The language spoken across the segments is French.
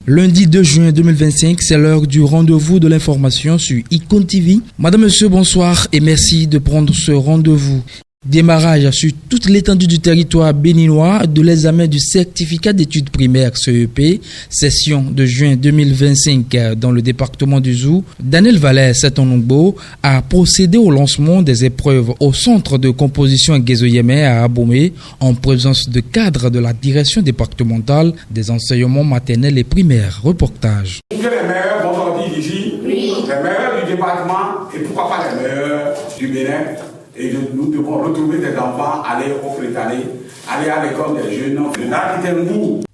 Lundi 2 juin 2025, c'est l'heure du rendez-vous de l'information sur Icon TV. Madame, Monsieur, bonsoir et merci de prendre ce rendez-vous. Démarrage sur toute l'étendue du territoire béninois de l'examen du certificat d'études primaires CEP, session de juin 2025 dans le département du Zou. Daniel Valère-Setonongbo a procédé au lancement des épreuves au centre de composition Guézo-Yémé à Abomey en présence de cadres de la direction départementale des enseignements maternels et primaires. Reportage. Que les meilleurs vont sortir d'ici, oui. Les meilleurs du département et pourquoi pas les meilleurs du Bénin. Et nous devons retrouver des enfants, aller au Frétalé, aller à l'école des jeunes.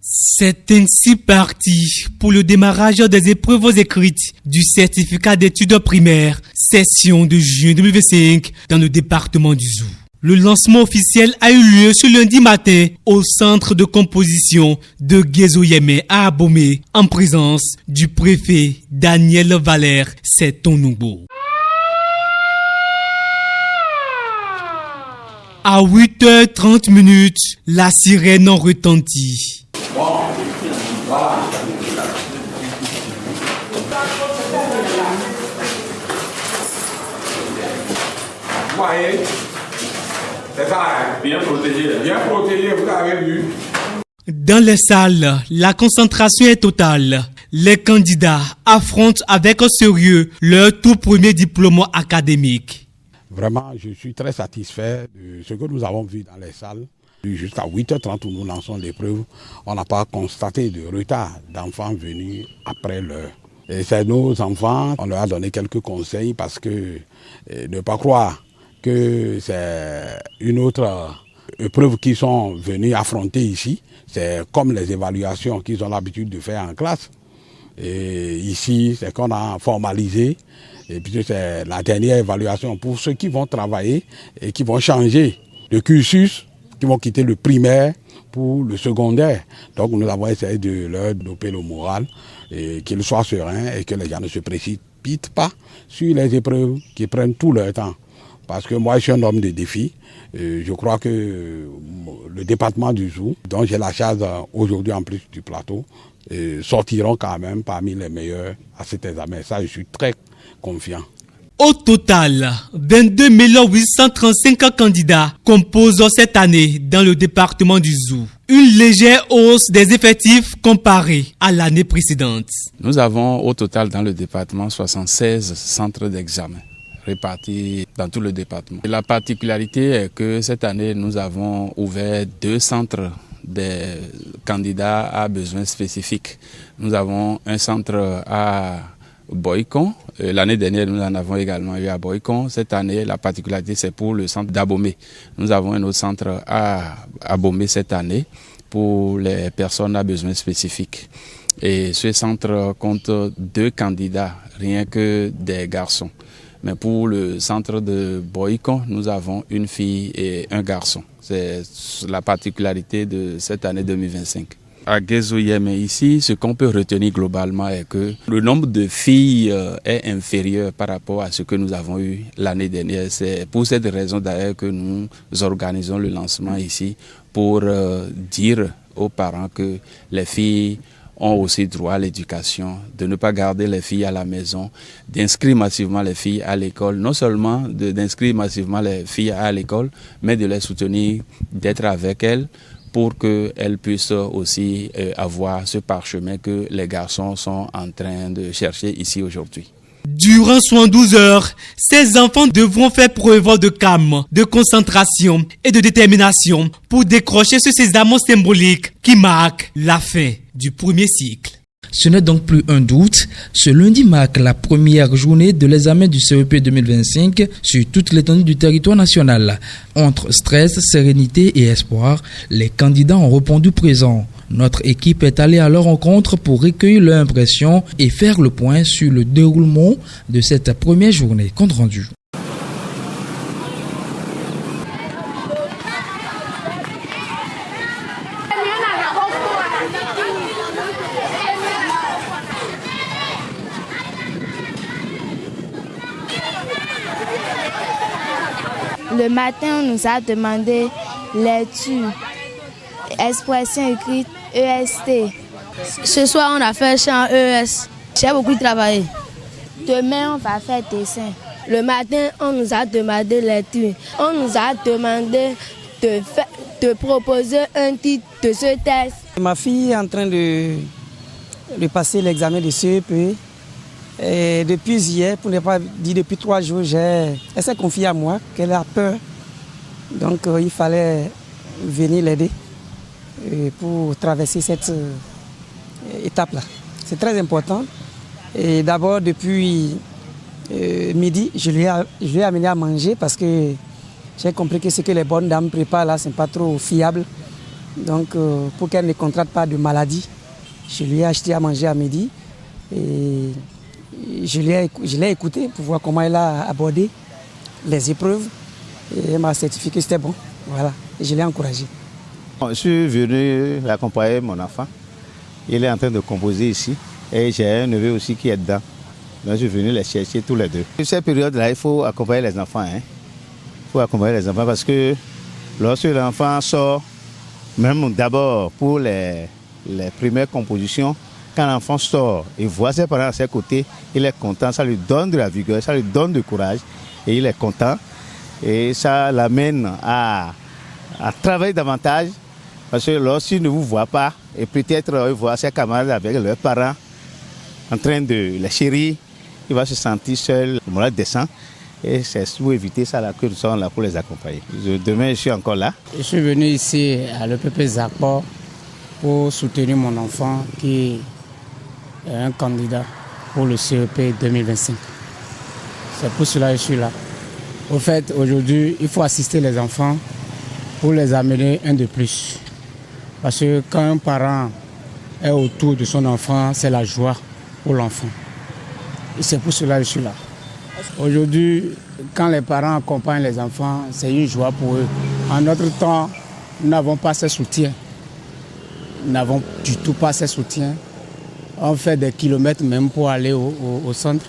C'est ainsi parti pour le démarrage des épreuves écrites du certificat d'études primaires, session de juin 2025 dans le département du Zou. Le lancement officiel a eu lieu ce lundi matin au centre de composition de Guézo-Yémé à Abomey en présence du préfet Daniel Valère-Setonongbo. À 8h30, la sirène en retentit. Bon, voilà. Vous voyez, c'est ça, hein? Bien protégé. Bien protégé, vous avez vu. Dans les salles, la concentration est totale. Les candidats affrontent avec sérieux leur tout premier diplôme académique. Vraiment, je suis très satisfait de ce que nous avons vu dans les salles. Jusqu'à 8h30 où nous lançons l'épreuve, on n'a pas constaté de retard d'enfants venus après l'heure. Et c'est nos enfants, on leur a donné quelques conseils parce que ne pas croire que c'est une autre épreuve qu'ils sont venus affronter ici. C'est comme les évaluations qu'ils ont l'habitude de faire en classe. Et ici, c'est qu'on a formalisé. Et puis c'est la dernière évaluation pour ceux qui vont travailler et qui vont changer de cursus, qui vont quitter le primaire pour le secondaire. Donc nous avons essayé de leur doper le moral et qu'ils soient sereins et que les gens ne se précipitent pas sur les épreuves, qu'ils prennent tout leur temps. Parce que moi je suis un homme de défi. Je crois que le département du Zou, dont j'ai la charge aujourd'hui en plus du plateau, sortiront quand même parmi les meilleurs à cet examen. Ça, je suis très confiant. Au total, 22 835 candidats composent cette année dans le département du Zou. Une légère hausse des effectifs comparée à l'année précédente. Nous avons au total dans le département 76 centres d'examen répartis dans tout le département. Et la particularité est que cette année, nous avons ouvert 2 centres des candidats à besoins spécifiques. Nous avons un centre à Boycon. L'année dernière, nous en avons également eu à Boycon. Cette année, la particularité, c'est pour le centre d'Abomey. Nous avons un autre centre à Abomey cette année pour les personnes à besoins spécifiques. Et ce centre compte 2 candidats, rien que des garçons. Mais pour le centre de Boycon, nous avons une fille et un garçon. C'est la particularité de cette année 2025. À Guézo-Yémé ici, ce qu'on peut retenir globalement est que le nombre de filles est inférieur par rapport à ce que nous avons eu l'année dernière. C'est pour cette raison d'ailleurs que nous organisons le lancement ici pour dire aux parents que les filles ont aussi droit à l'éducation, de ne pas garder les filles à la maison, d'inscrire massivement les filles à l'école, non seulement d'inscrire massivement les filles à l'école, mais de les soutenir, d'être avec elles pour qu'elles puissent aussi avoir ce parchemin que les garçons sont en train de chercher ici aujourd'hui. Durant 72 heures, ces enfants devront faire preuve de calme, de concentration et de détermination pour décrocher ce sésame symbolique qui marque la fin du premier cycle. Ce n'est donc plus un doute, ce lundi marque la première journée de l'examen du CEP 2025 sur toute l'étendue du territoire national. Entre stress, sérénité et espoir, les candidats ont répondu présent. Notre équipe est allée à leur rencontre pour recueillir leurs impressions et faire le point sur le déroulement de cette première journée. Compte rendu. Le matin, on nous a demandé lecture, expression écrite, EST, Ce soir, on a fait chant ES. J'ai beaucoup travaillé. Demain, on va faire dessin. Le matin, on nous a demandé lecture. On nous a demandé de proposer un titre de ce texte. Ma fille est en train de passer l'examen de CEP. Et depuis hier, pour ne pas dire depuis 3 jours, elle s'est confiée à moi, qu'elle a peur. Donc il fallait venir l'aider pour traverser cette étape-là. C'est très important. Et d'abord, depuis midi, je lui ai amené à manger parce que j'ai compris que ce que les bonnes dames préparent là, ce n'est pas trop fiable. Donc pour qu'elle ne contracte pas de maladie, je lui ai acheté à manger à midi. Et je l'ai écouté pour voir comment elle a abordé les épreuves. Et elle m'a certifié que c'était bon. Voilà. Et je l'ai encouragé. Je suis venu accompagner mon enfant. Il est en train de composer ici. Et j'ai un neveu aussi qui est dedans. Donc je suis venu les chercher tous les deux. Dans cette période-là, il faut accompagner les enfants. Il faut accompagner les enfants parce que lorsque l'enfant sort, même d'abord pour les premières compositions, quand l'enfant sort et voit ses parents à ses côtés, il est content, ça lui donne de la vigueur, ça lui donne du courage et il est content. Et ça l'amène à travailler davantage parce que lorsqu'il ne vous voit pas et peut-être il voit ses camarades avec leurs parents en train de les chérir, il va se sentir seul, le moral descend. Et c'est pour éviter ça là que nous sommes là pour les accompagner. Demain, je suis encore là. Je suis venu ici à l'EPP Zakpo pour soutenir mon enfant qui est un candidat pour le CEP 2025. C'est pour cela que je suis là. Au fait, aujourd'hui, il faut assister les enfants pour les amener un de plus. Parce que quand un parent est autour de son enfant, c'est la joie pour l'enfant. Et c'est pour cela que je suis là. Aujourd'hui, quand les parents accompagnent les enfants, c'est une joie pour eux. En notre temps, nous n'avons pas ce soutien. Nous n'avons du tout pas ce soutien. On fait des kilomètres même pour aller au centre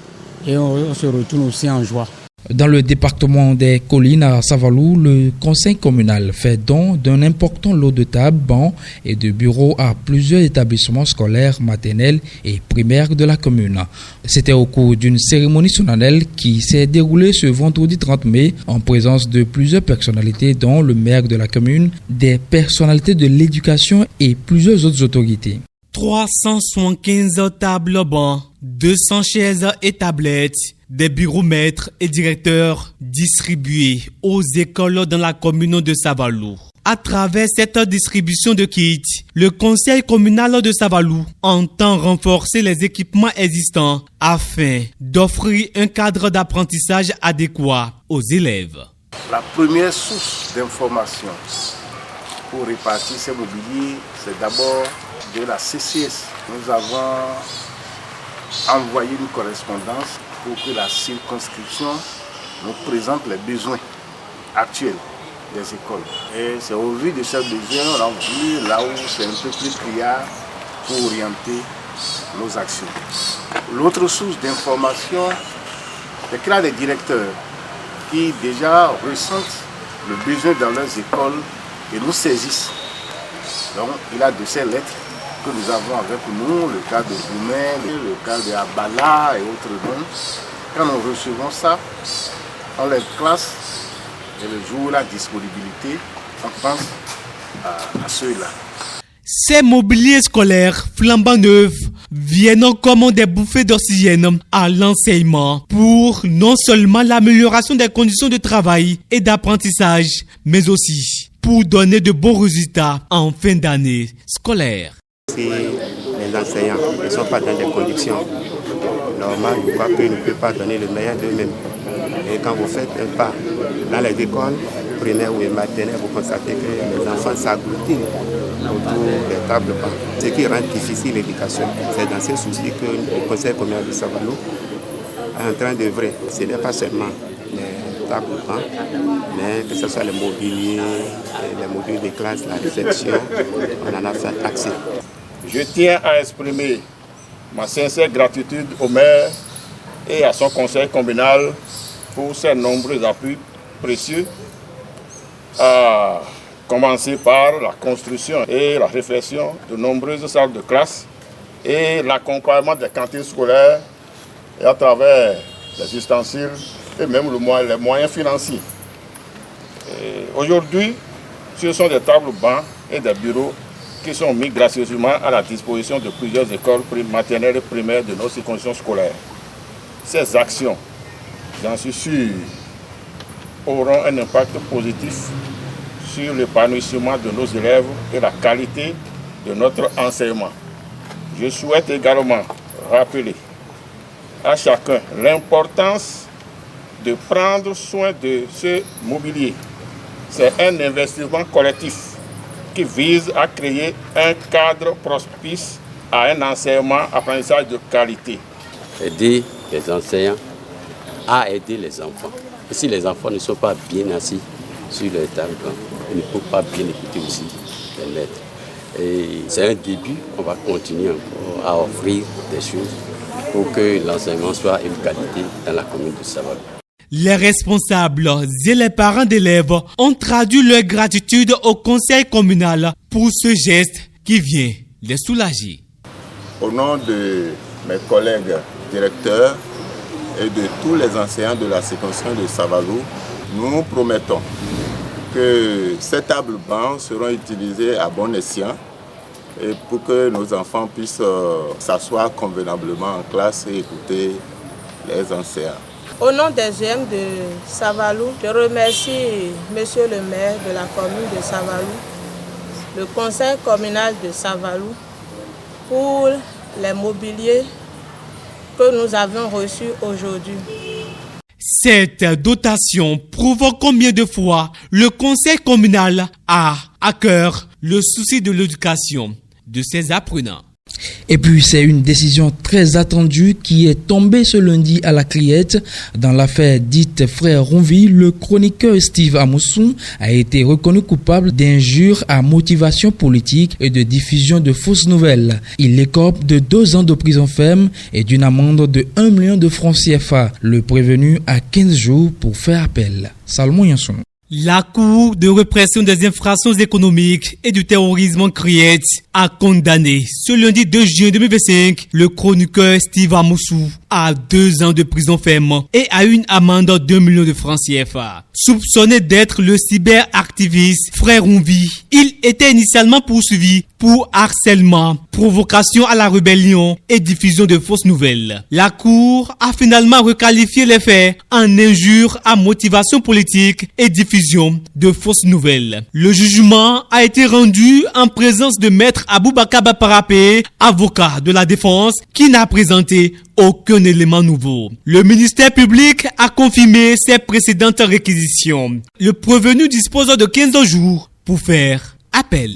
et on se retourne aussi en joie. Dans le département des Collines à Savalou, le conseil communal fait don d'un important lot de tables, bancs et de bureaux à plusieurs établissements scolaires, maternels et primaires de la commune. C'était au cours d'une cérémonie solennelle qui s'est déroulée ce vendredi 30 mai en présence de plusieurs personnalités dont le maire de la commune, des personnalités de l'éducation et plusieurs autres autorités. 375 tables bancs, 200 chaises et tablettes, des bureaux maîtres et directeurs distribués aux écoles dans la commune de Savalou. À travers cette distribution de kits, le conseil communal de Savalou entend renforcer les équipements existants afin d'offrir un cadre d'apprentissage adéquat aux élèves. La première source d'information pour répartir ces mobiliers, c'est d'abord de la CCS. Nous avons envoyé une correspondance pour que la circonscription nous présente les besoins actuels des écoles. Et c'est au vu de ces besoins, on a vu là où c'est un peu plus criard pour orienter nos actions. L'autre source d'information, c'est qu'il y a des directeurs qui déjà ressentent le besoin dans leurs écoles et nous saisissent. Donc il y a de ces lettres que nous avons avec nous, le cas de Goumet, le cas de Abala et autres noms. Quand nous recevons ça, on les classe et le jour de la disponibilité, on pense à ceux-là. Ces mobiliers scolaires flambant neufs viennent comme des bouffées d'oxygène à l'enseignement pour non seulement l'amélioration des conditions de travail et d'apprentissage, mais aussi pour donner de bons résultats en fin d'année scolaire. Si les enseignants ne sont pas dans des conditions normales, je crois qu'ils ne peuvent pas donner le meilleur d'eux-mêmes. Et quand vous faites un pas dans les écoles primaires ou maternelles, vous constatez que les enfants s'agglutinent autour des tables bancs, ce qui rend difficile l'éducation. C'est dans ces soucis que le conseil communal de Savalou est en train d'œuvrer. Ce n'est pas seulement les tables bancs, mais que ce soit les mobiliers, les modules de classe, la réception, on en a fait accès. Je tiens à exprimer ma sincère gratitude au maire et à son conseil communal pour ses nombreux appuis précieux, à commencer par la construction et la réfection de nombreuses salles de classe et l'accompagnement des cantines scolaires et à travers les ustensiles et même les moyens financiers. Aujourd'hui, ce sont des tables bancs et des bureaux qui sont mis gracieusement à la disposition de plusieurs écoles maternelles et primaires de nos circonscriptions scolaires. Ces actions, j'en suis sûr, auront un impact positif sur l'épanouissement de nos élèves et la qualité de notre enseignement. Je souhaite également rappeler à chacun l'importance de prendre soin de ce mobilier. C'est un investissement collectif qui vise à créer un cadre propice à un enseignement-apprentissage de qualité. Aider les enseignants à aider les enfants. Et si les enfants ne sont pas bien assis sur les tables, ils ne peuvent pas bien écouter aussi les maîtres. Et c'est un début, on va continuer encore à offrir des choses pour que l'enseignement soit une qualité dans la commune de Savalou. Les responsables et les parents d'élèves ont traduit leur gratitude au conseil communal pour ce geste qui vient les soulager. Au nom de mes collègues directeurs et de tous les enseignants de la circonscription de Savalou, nous promettons que ces tables bancs seront utilisées à bon escient et pour que nos enfants puissent s'asseoir convenablement en classe et écouter les enseignants. Au nom des GM de Savalou, je remercie Monsieur le maire de la commune de Savalou, le conseil communal de Savalou pour les mobiliers que nous avons reçus aujourd'hui. Cette dotation prouve combien de fois le conseil communal a à cœur le souci de l'éducation de ses apprenants. Et puis c'est une décision très attendue qui est tombée ce lundi à la Criette. Dans l'affaire dite Frère Ronvi, le chroniqueur Steve Amoussoun a été reconnu coupable d'injures à motivation politique et de diffusion de fausses nouvelles. Il écope de 2 ans de prison ferme et d'une amende de 1 million de francs CFA. Le prévenu a 15 jours pour faire appel. Salomon Yanson. La Cour de répression des infractions économiques et du terrorisme Criette a condamné ce lundi 2 juin 2025 le chroniqueur Steve Amoussoun à 2 ans de prison ferme et à une amende de 2 millions de francs CFA. Soupçonné d'être le cyberactiviste Frère Ronvi, il était initialement poursuivi pour harcèlement, provocation à la rébellion et diffusion de fausses nouvelles. La Cour a finalement requalifié les faits en injures à motivation politique et diffusion de fausses nouvelles. Le jugement a été rendu en présence de Maître Aboubakar Baparapé, avocat de la défense, qui n'a présenté aucun élément nouveau. Le ministère public a confirmé ses précédentes réquisitions. Le prévenu dispose de 15 jours pour faire appel.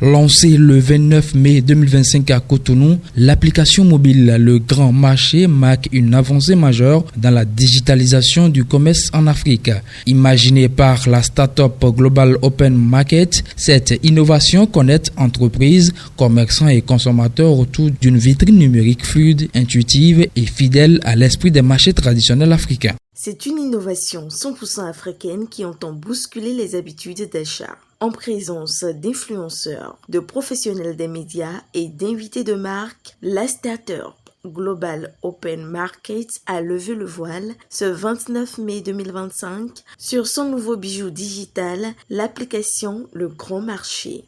Lancée le 29 mai 2025 à Cotonou, l'application mobile Le Grand Marché marque une avancée majeure dans la digitalisation du commerce en Afrique. Imaginée par la start-up Global Open Market, cette innovation connecte entreprises, commerçants et consommateurs autour d'une vitrine numérique fluide, intuitive et fidèle à l'esprit des marchés traditionnels africains. C'est une innovation 100% africaine qui entend bousculer les habitudes d'achat. En présence d'influenceurs, de professionnels des médias et d'invités de marque, la start-up Global Open Market a levé le voile ce 29 mai 2025 sur son nouveau bijou digital, l'application Le Grand Marché.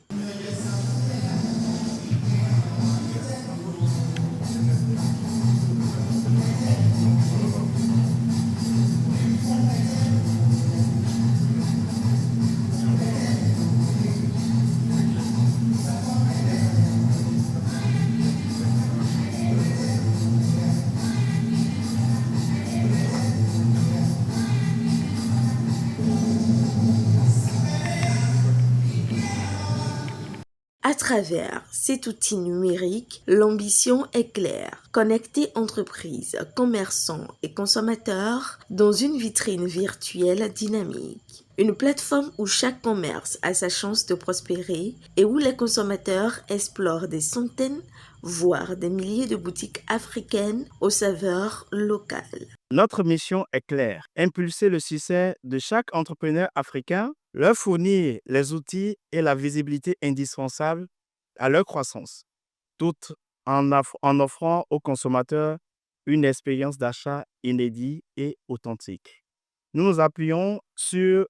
À travers cet outil numérique, l'ambition est claire. Connecter entreprises, commerçants et consommateurs dans une vitrine virtuelle dynamique. Une plateforme où chaque commerce a sa chance de prospérer et où les consommateurs explorent des centaines, voire des milliers de boutiques africaines aux saveurs locales. Notre mission est claire, impulser le succès de chaque entrepreneur africain, leur fournir les outils et la visibilité indispensables à leur croissance, tout en offrant aux consommateurs une expérience d'achat inédite et authentique. Nous nous appuyons sur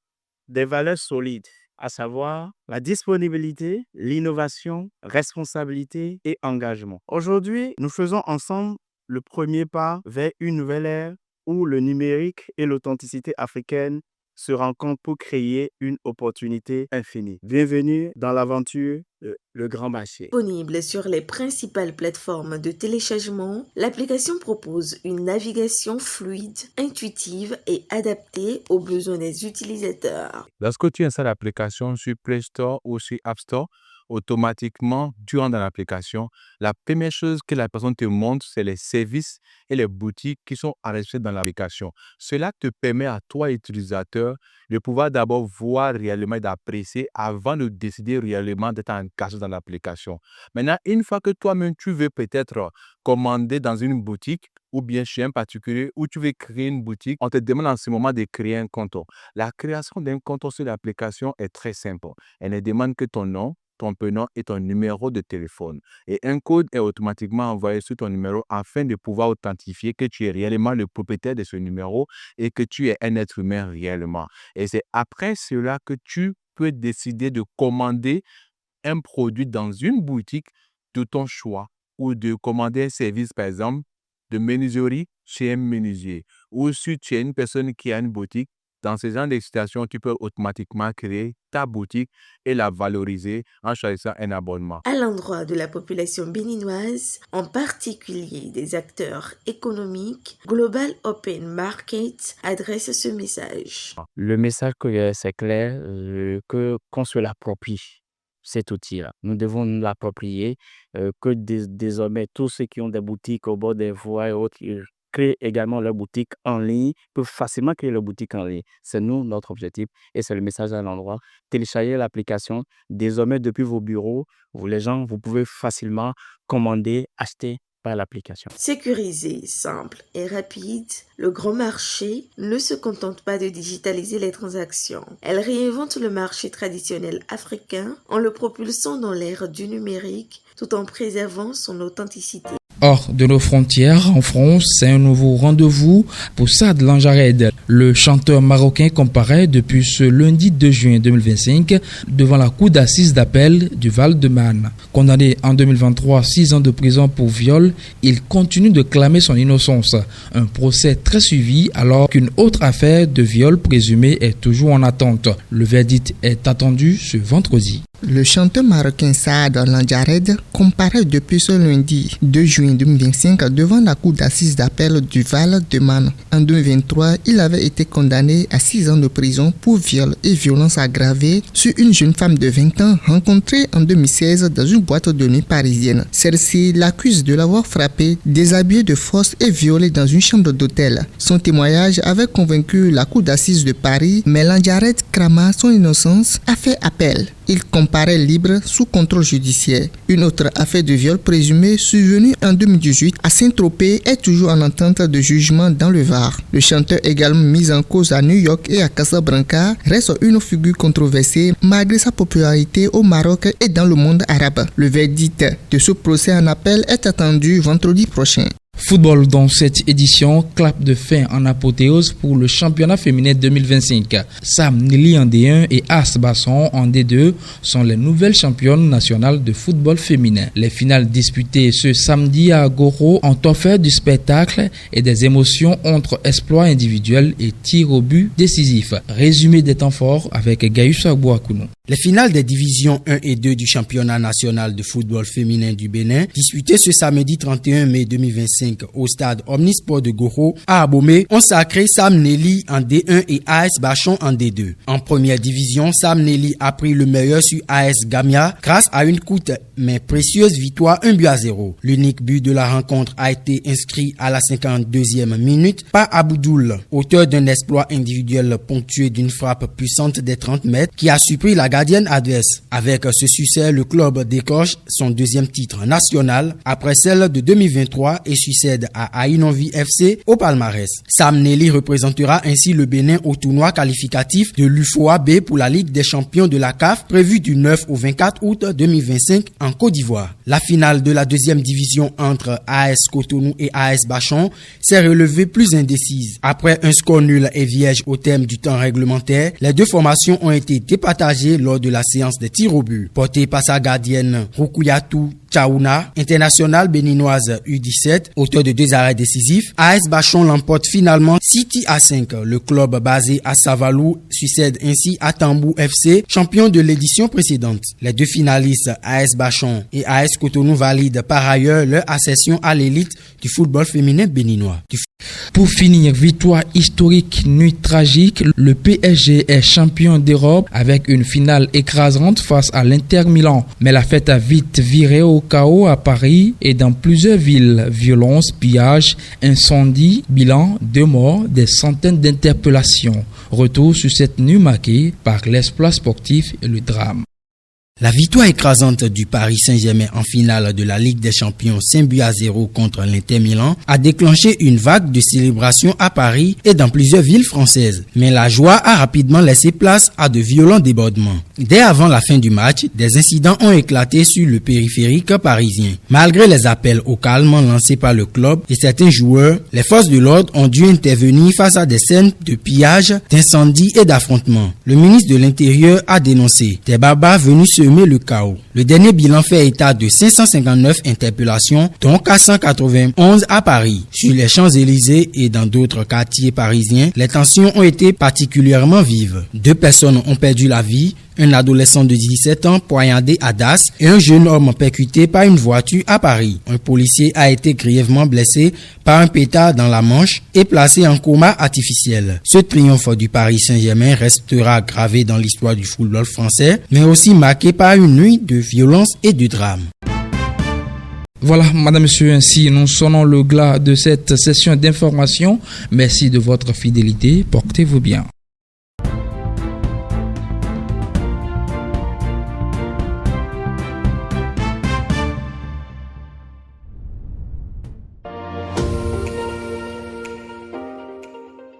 des valeurs solides, à savoir la disponibilité, l'innovation, responsabilité et engagement. Aujourd'hui, nous faisons ensemble le premier pas vers une nouvelle ère où le numérique et l'authenticité africaine se rencontrent pour créer une opportunité infinie. Bienvenue dans l'aventure Le Grand Marché. Disponible sur les principales plateformes de téléchargement, l'application propose une navigation fluide, intuitive et adaptée aux besoins des utilisateurs. Lorsque tu installes l'application sur Play Store ou sur App Store, automatiquement, tu rentres dans l'application. La première chose que la personne te montre, c'est les services et les boutiques qui sont enregistrés dans l'application. Cela te permet à toi, utilisateur, de pouvoir d'abord voir réellement et d'apprécier avant de décider réellement d'être engagé dans l'application. Maintenant, une fois que toi-même, tu veux peut-être commander dans une boutique ou bien chez un particulier où tu veux créer une boutique, on te demande en ce moment de créer un compte. La création d'un compte sur l'application est très simple. Elle ne demande que ton nom, ton prénom et ton numéro de téléphone. Et un code est automatiquement envoyé sur ton numéro afin de pouvoir authentifier que tu es réellement le propriétaire de ce numéro et que tu es un être humain réellement. Et c'est après cela que tu peux décider de commander un produit dans une boutique de ton choix ou de commander un service, par exemple, de menuiserie chez un menuisier. Ou si tu es une personne qui a une boutique, dans ce genre de situation, tu peux automatiquement créer ta boutique et la valoriser en choisissant un abonnement. À l'endroit de la population béninoise, en particulier des acteurs économiques, Global Open Market adresse ce message. Le message c'est clair, qu'on se l'approprie, cet outil-là. Nous devons nous l'approprier, que désormais tous ceux qui ont des boutiques au bord des voies et autres, créent également leur boutique en ligne, peuvent facilement créer leur boutique en ligne. C'est nous, notre objectif, et c'est le message à l'endroit. Téléchargez l'application. Désormais, depuis vos bureaux, vous pouvez facilement commander, acheter par l'application. Sécurisé, simple et rapide, le Grand Marché ne se contente pas de digitaliser les transactions. Elle réinvente le marché traditionnel africain en le propulsant dans l'ère du numérique tout en préservant son authenticité. Hors de nos frontières, en France, c'est un nouveau rendez-vous pour Saad Lanjared. Le chanteur marocain comparaît depuis ce lundi 2 juin 2025 devant la cour d'assises d'appel du Val-de-Marne. Condamné en 2023 à 6 ans de prison pour viol, il continue de clamer son innocence. Un procès très suivi alors qu'une autre affaire de viol présumé est toujours en attente. Le verdict est attendu ce vendredi. Le chanteur marocain Saad Lanjared comparaît depuis ce lundi 2 juin 2025 devant la cour d'assises d'appel du Val-de-Marne. En 2023, il avait été condamné à 6 ans de prison pour viol et violence aggravée sur une jeune femme de 20 ans rencontrée en 2016 dans une boîte de nuit parisienne. Celle-ci l'accuse de l'avoir frappé, déshabillé de force et violé dans une chambre d'hôtel. Son témoignage avait convaincu la cour d'assises de Paris, mais Lanjared crama son innocence, a fait appel. Il comparaît libre sous contrôle judiciaire. Une autre affaire de viol présumée survenue en 2018 à Saint-Tropez est toujours en attente de jugement dans le Var. Le chanteur également mis en cause à New York et à Casablanca reste une figure controversée malgré sa popularité au Maroc et dans le monde arabe. Le verdict de ce procès en appel est attendu vendredi prochain. Football dans cette édition, clap de fin en apothéose pour le championnat féminin 2025. Sam Nelly en D1 et As Basson en D2 sont les nouvelles championnes nationales de football féminin. Les finales disputées ce samedi à Goro ont offert du spectacle et des émotions entre exploits individuels et tirs au but décisifs. Résumé des temps forts avec Gaius Abouakounou. Les finales des divisions 1 et 2 du championnat national de football féminin du Bénin, disputées ce samedi 31 mai 2025 au stade Omnisport de Goro à Abomey, ont sacré Sam Nelly en D1 et AS Bachon en D2. En première division, Sam Nelly a pris le meilleur sur AS Gamia grâce à une courte mais précieuse victoire 1-0. L'unique but de la rencontre a été inscrit à la 52e minute par Aboudoul, auteur d'un exploit individuel ponctué d'une frappe puissante des 30 mètres qui a surpris la gardienne adverse. Avec ce succès, le club décroche son deuxième titre national après celle de 2023 et succède à Aïnovi FC au palmarès. Sam Nelly représentera ainsi le Bénin au tournoi qualificatif de l'UFOA B pour la Ligue des champions de la CAF prévu du 9 au 24 août 2025 en Côte d'Ivoire. La finale de la deuxième division entre AS Cotonou et AS Bachon s'est relevée plus indécise. Après un score nul et vierge au terme du temps réglementaire, les deux formations ont été départagées lors de la séance des tirs au but. Portée par sa gardienne Rukuyatou Tchaouna, internationale béninoise U17, auteur de 2 arrêts décisifs, AS Bachon l'emporte finalement 6-5. Le club basé à Savalou succède ainsi à Tambou FC, champion de l'édition précédente. Les deux finalistes, AS Bachon et AS Cotonou, valident par ailleurs leur accession à l'élite du football féminin béninois. Pour finir, victoire historique, nuit tragique, le PSG est champion d'Europe avec une finale écrasante face à l'Inter Milan. Mais la fête a vite viré au chaos à Paris et dans plusieurs villes. Violence, pillage, incendie, bilan, 2 morts, des centaines d'interpellations. Retour sur cette nuit marquée par l'exploit sportif et le drame. La victoire écrasante du Paris Saint-Germain en finale de la Ligue des Champions 5-0 contre l'Inter Milan a déclenché une vague de célébrations à Paris et dans plusieurs villes françaises. Mais la joie a rapidement laissé place à de violents débordements. Dès avant la fin du match, des incidents ont éclaté sur le périphérique parisien. Malgré les appels au calme lancés par le club et certains joueurs, les forces de l'ordre ont dû intervenir face à des scènes de pillage, d'incendie et d'affrontements. Le ministre de l'Intérieur a dénoncé des barbares venus semer le chaos. Le dernier bilan fait état de 559 interpellations, dont 491 à Paris. Sur les Champs-Élysées et dans d'autres quartiers parisiens, les tensions ont été particulièrement vives. 2 personnes ont perdu la vie, un adolescent de 17 ans poignardé à Das et un jeune homme percuté par une voiture à Paris. Un policier a été grièvement blessé par un pétard dans la manche et placé en coma artificiel. Ce triomphe du Paris Saint-Germain restera gravé dans l'histoire du football français, mais aussi marqué par une nuit de violence et de drame. Voilà, madame, monsieur, ainsi nous sonnons le glas de cette session d'information. Merci de votre fidélité. Portez-vous bien.